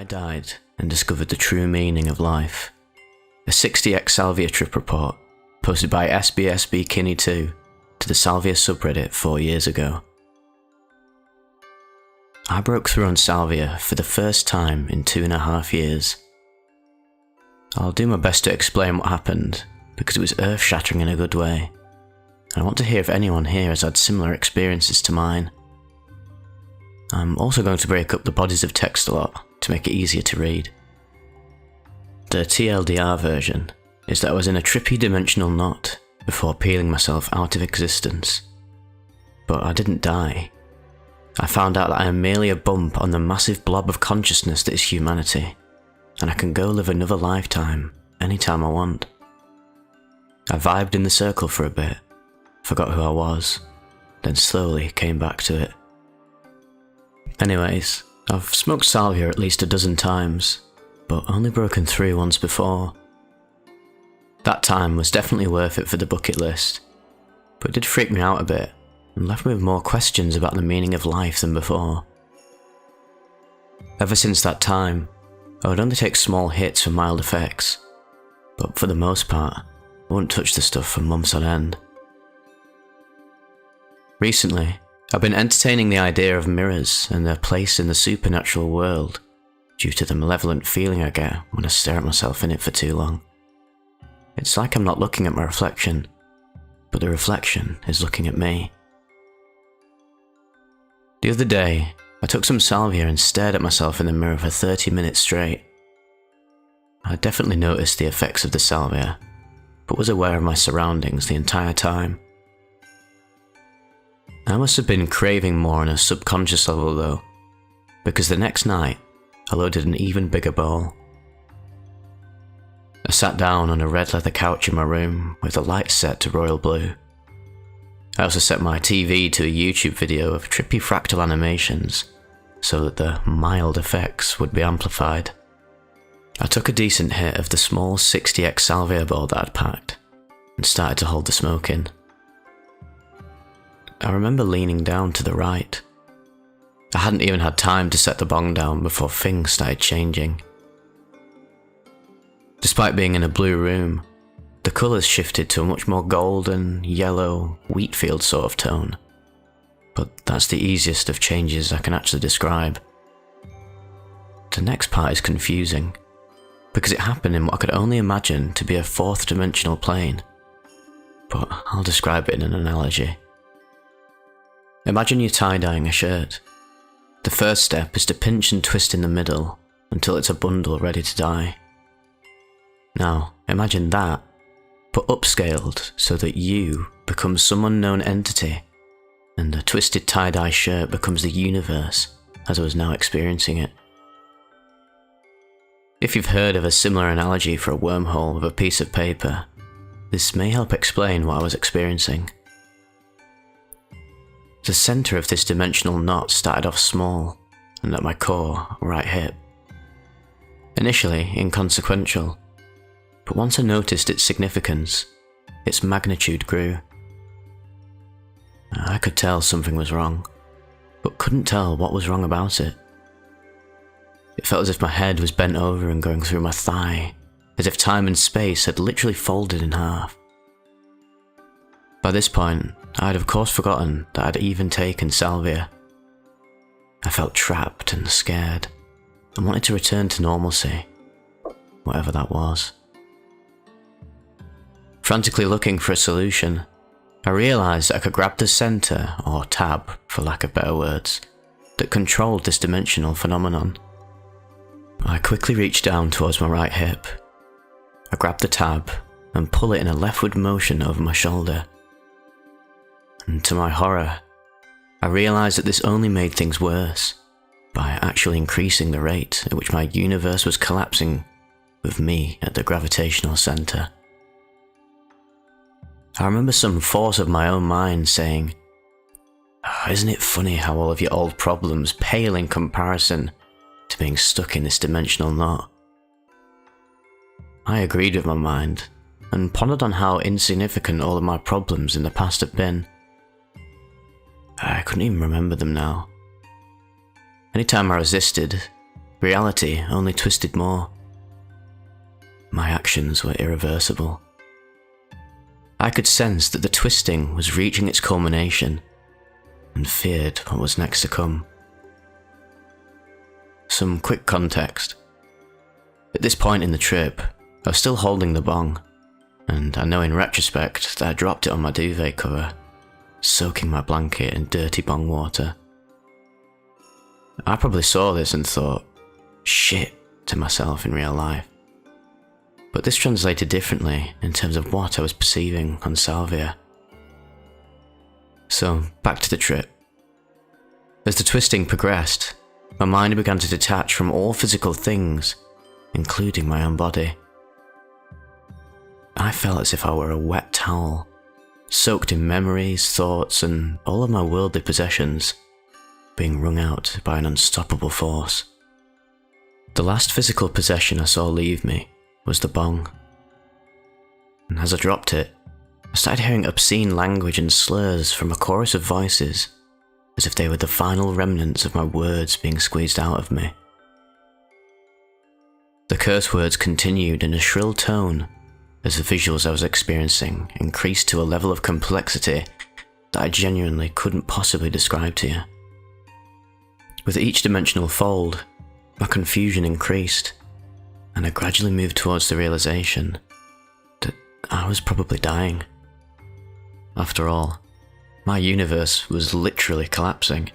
I died and discovered the true meaning of life. A 60x Salvia trip report posted by SBSB Kinney 2 to the Salvia subreddit 4 years ago. I broke through on Salvia for the first time in 2.5 years. I'll do my best to explain what happened because it was earth-shattering in a good way, and I want to hear if anyone here has had similar experiences to mine. I'm also going to break up the bodies of text a lot to make it easier to read. The TLDR version is that I was in a trippy dimensional knot before peeling myself out of existence. But I didn't die. I found out that I am merely a bump on the massive blob of consciousness that is humanity, and I can go live another lifetime anytime I want. I vibed in the circle for a bit, forgot who I was, then slowly came back to it. Anyways, I've smoked Salvia at least 12 times, but only broken through once before. That time was definitely worth it for the bucket list, but it did freak me out a bit and left me with more questions about the meaning of life than before. Ever since that time, I would only take small hits for mild effects, but for the most part, I wouldn't touch the stuff for months on end. Recently, I've been entertaining the idea of mirrors and their place in the supernatural world due to the malevolent feeling I get when I stare at myself in it for too long. It's like I'm not looking at my reflection, but the reflection is looking at me. The other day, I took some Salvia and stared at myself in the mirror for 30 minutes straight. I definitely noticed the effects of the Salvia, but was aware of my surroundings the entire time. I must have been craving more on a subconscious level though, because the next night I loaded an even bigger bowl. I sat down on a red leather couch in my room with the lights set to royal blue. I also set my TV to a YouTube video of trippy fractal animations so that the mild effects would be amplified. I took a decent hit of the small 60x Salvia bowl that I'd packed and started to hold the smoke in. I remember leaning down to the right. I hadn't even had time to set the bong down before things started changing. Despite being in a blue room, the colours shifted to a much more golden, yellow, wheat field sort of tone. But that's the easiest of changes I can actually describe. The next part is confusing, because it happened in what I could only imagine to be a 4th dimensional plane. But I'll describe it in an analogy. Imagine you're tie-dyeing a shirt. The first step is to pinch and twist in the middle until it's a bundle ready to dye. Now, imagine that, but upscaled so that you become some unknown entity, and the twisted tie-dye shirt becomes the universe as I was now experiencing it. If you've heard of a similar analogy for a wormhole with a piece of paper, this may help explain what I was experiencing. The centre of this dimensional knot started off small and at my core, right hip. Initially inconsequential, but once I noticed its significance, its magnitude grew. I could tell something was wrong, but couldn't tell what was wrong about it. It felt as if my head was bent over and going through my thigh, as if time and space had literally folded in half. By this point, I had of course forgotten that I'd even taken Salvia. I felt trapped and scared, and wanted to return to normalcy, whatever that was. Frantically looking for a solution, I realised I could grab the centre, or tab for lack of better words, that controlled this dimensional phenomenon. I quickly reached down towards my right hip. I grabbed the tab and pull it in a leftward motion over my shoulder. And to my horror, I realised that this only made things worse by actually increasing the rate at which my universe was collapsing with me at the gravitational centre. I remember some force of my own mind saying, "Isn't it funny how all of your old problems pale in comparison to being stuck in this dimensional knot?" I agreed with my mind and pondered on how insignificant all of my problems in the past had been. I couldn't even remember them now. Anytime I resisted, reality only twisted more. My actions were irreversible. I could sense that the twisting was reaching its culmination and feared what was next to come. Some quick context. At this point in the trip, I was still holding the bong, and I know in retrospect that I dropped it on my duvet cover, soaking my blanket in dirty bong water. I probably saw this and thought, shit, to myself in real life. But this translated differently in terms of what I was perceiving on Salvia. So, back to the trip. As the twisting progressed, my mind began to detach from all physical things, including my own body. I felt as if I were a wet towel, soaked in memories, thoughts, and all of my worldly possessions, being wrung out by an unstoppable force. The last physical possession I saw leave me was the bong. And as I dropped it, I started hearing obscene language and slurs from a chorus of voices, as if they were the final remnants of my words being squeezed out of me. The curse words continued in a shrill tone as the visuals I was experiencing increased to a level of complexity that I genuinely couldn't possibly describe to you. With each dimensional fold, my confusion increased, and I gradually moved towards the realization that I was probably dying. After all, my universe was literally collapsing.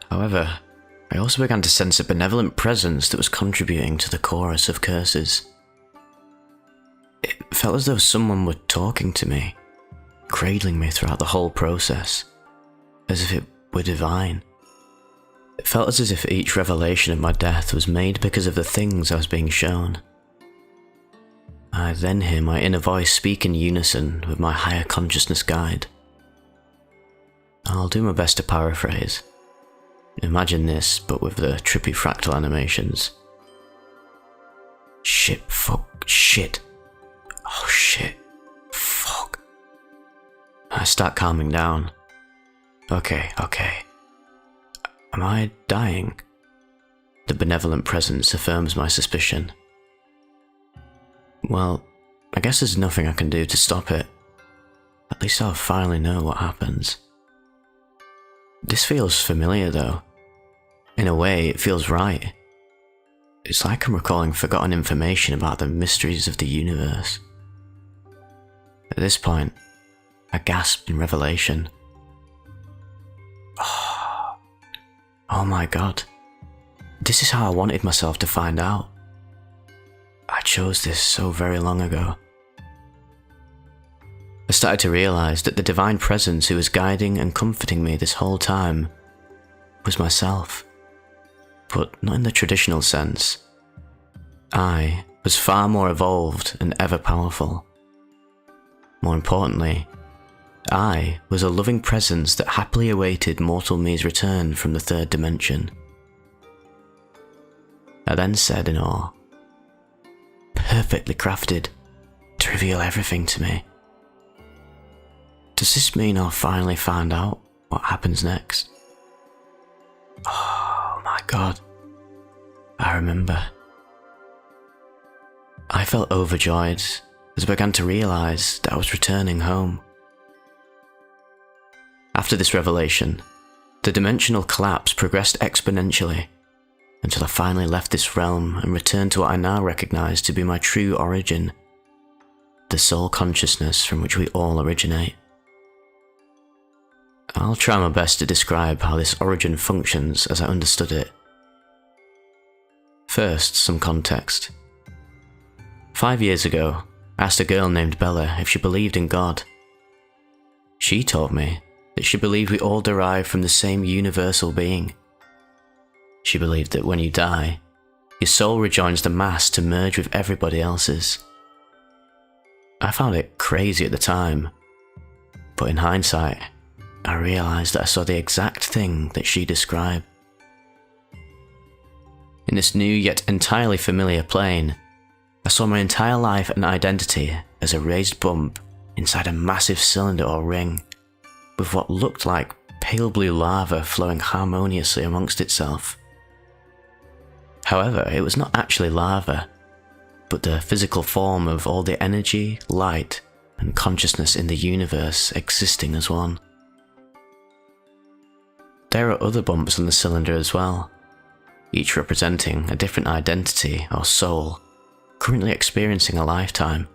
However, I also began to sense a benevolent presence that was contributing to the chorus of curses. It felt as though someone were talking to me, cradling me throughout the whole process, as if it were divine. It felt as if each revelation of my death was made because of the things I was being shown. I then hear my inner voice speak in unison with my higher consciousness guide. I'll do my best to paraphrase. Imagine this, but with the trippy fractal animations. Shit, fuck, shit. Oh shit, fuck. I start calming down. Okay. Am I dying? The benevolent presence affirms my suspicion. Well, I guess there's nothing I can do to stop it. At least I'll finally know what happens. This feels familiar though. In a way, it feels right. It's like I'm recalling forgotten information about the mysteries of the universe. At this point, I gasped in revelation. Oh my god. This is how I wanted myself to find out. I chose this so very long ago. I started to realize that the divine presence who was guiding and comforting me this whole time was myself. But not in the traditional sense. I was far more evolved and ever powerful. More importantly, I was a loving presence that happily awaited mortal me's return from the third dimension. I then said in awe, perfectly crafted to reveal everything to me. Does this mean I'll finally find out what happens next? Oh my god, I remember. I felt overjoyed as I began to realize that I was returning home. After this revelation, the dimensional collapse progressed exponentially until I finally left this realm and returned to what I now recognize to be my true origin, the soul consciousness from which we all originate. I'll try my best to describe how this origin functions as I understood it. First, some context. 5 years ago, I asked a girl named Bella if she believed in God. She told me that she believed we all derive from the same universal being. She believed that when you die, your soul rejoins the mass to merge with everybody else's. I found it crazy at the time, but in hindsight, I realized that I saw the exact thing that she described. In this new yet entirely familiar plane, I saw my entire life and identity as a raised bump inside a massive cylinder or ring, with what looked like pale blue lava flowing harmoniously amongst itself. However, it was not actually lava, but the physical form of all the energy, light, and consciousness in the universe existing as one. There are other bumps on the cylinder as well, each representing a different identity or soul, currently experiencing a lifetime.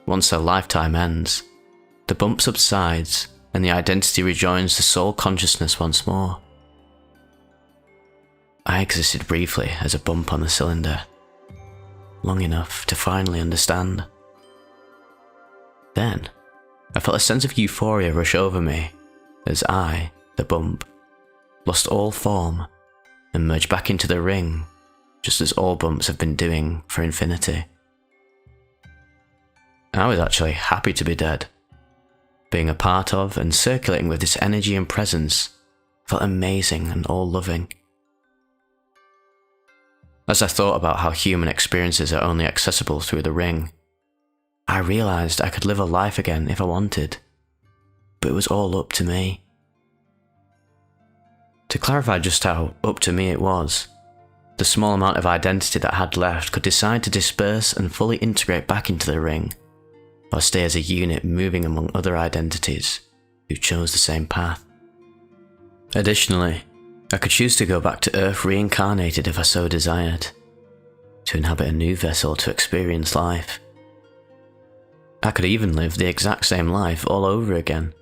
Once their lifetime ends, the bump subsides and the identity rejoins the soul consciousness once more. I existed briefly as a bump on the cylinder, long enough to finally understand. Then, I felt a sense of euphoria rush over me as I, the bump, lost all form and merged back into the ring, just as all bumps have been doing for infinity. I was actually happy to be dead. Being a part of and circulating with this energy and presence felt amazing and all-loving. As I thought about how human experiences are only accessible through the ring, I realised I could live a life again if I wanted, but it was all up to me. To clarify just how up to me it was, the small amount of identity that I had left could decide to disperse and fully integrate back into the ring, or stay as a unit moving among other identities who chose the same path. Additionally, I could choose to go back to Earth reincarnated if I so desired, to inhabit a new vessel to experience life. I could even live the exact same life all over again.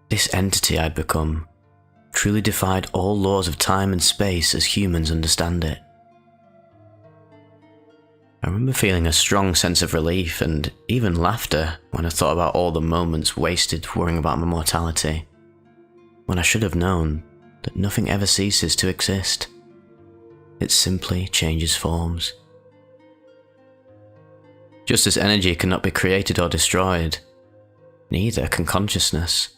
This entity I'd become truly defied all laws of time and space as humans understand it. I remember feeling a strong sense of relief and even laughter when I thought about all the moments wasted worrying about my mortality, when I should have known that nothing ever ceases to exist. It simply changes forms. Just as energy cannot be created or destroyed, neither can consciousness.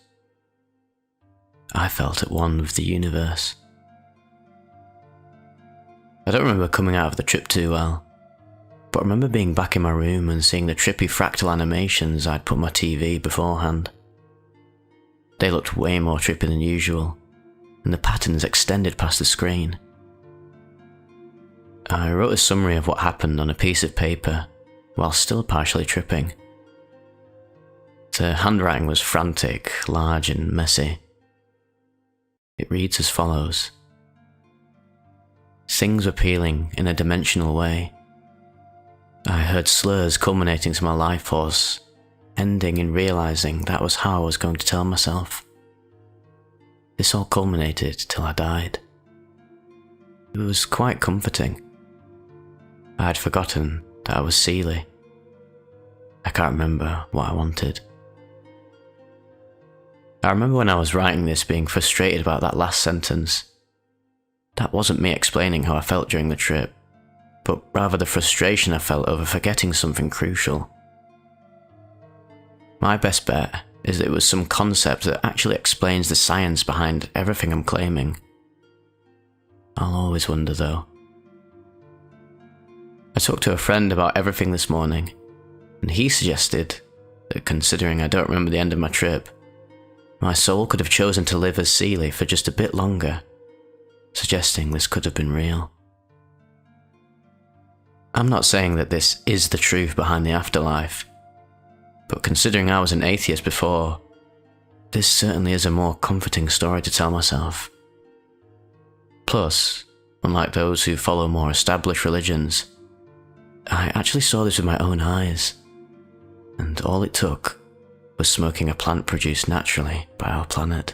I felt at one with the universe. I don't remember coming out of the trip too well, but I remember being back in my room and seeing the trippy fractal animations I'd put on my TV beforehand. They looked way more trippy than usual, and the patterns extended past the screen. I wrote a summary of what happened on a piece of paper, while still partially tripping. The handwriting was frantic, large and messy. It reads as follows. Things were peeling in a dimensional way. I heard slurs culminating to my life force, ending in realising that was how I was going to tell myself. This all culminated till I died. It was quite comforting. I had forgotten that I was Seeley. I can't remember what I wanted. I remember when I was writing this being frustrated about that last sentence. That wasn't me explaining how I felt during the trip, but rather the frustration I felt over forgetting something crucial. My best bet is that it was some concept that actually explains the science behind everything I'm claiming. I'll always wonder though. I talked to a friend about everything this morning, and he suggested that considering I don't remember the end of my trip, my soul could have chosen to live as Seeley for just a bit longer, suggesting this could have been real. I'm not saying that this is the truth behind the afterlife, but considering I was an atheist before, this certainly is a more comforting story to tell myself. Plus, unlike those who follow more established religions, I actually saw this with my own eyes, and all it took was smoking a plant produced naturally by our planet.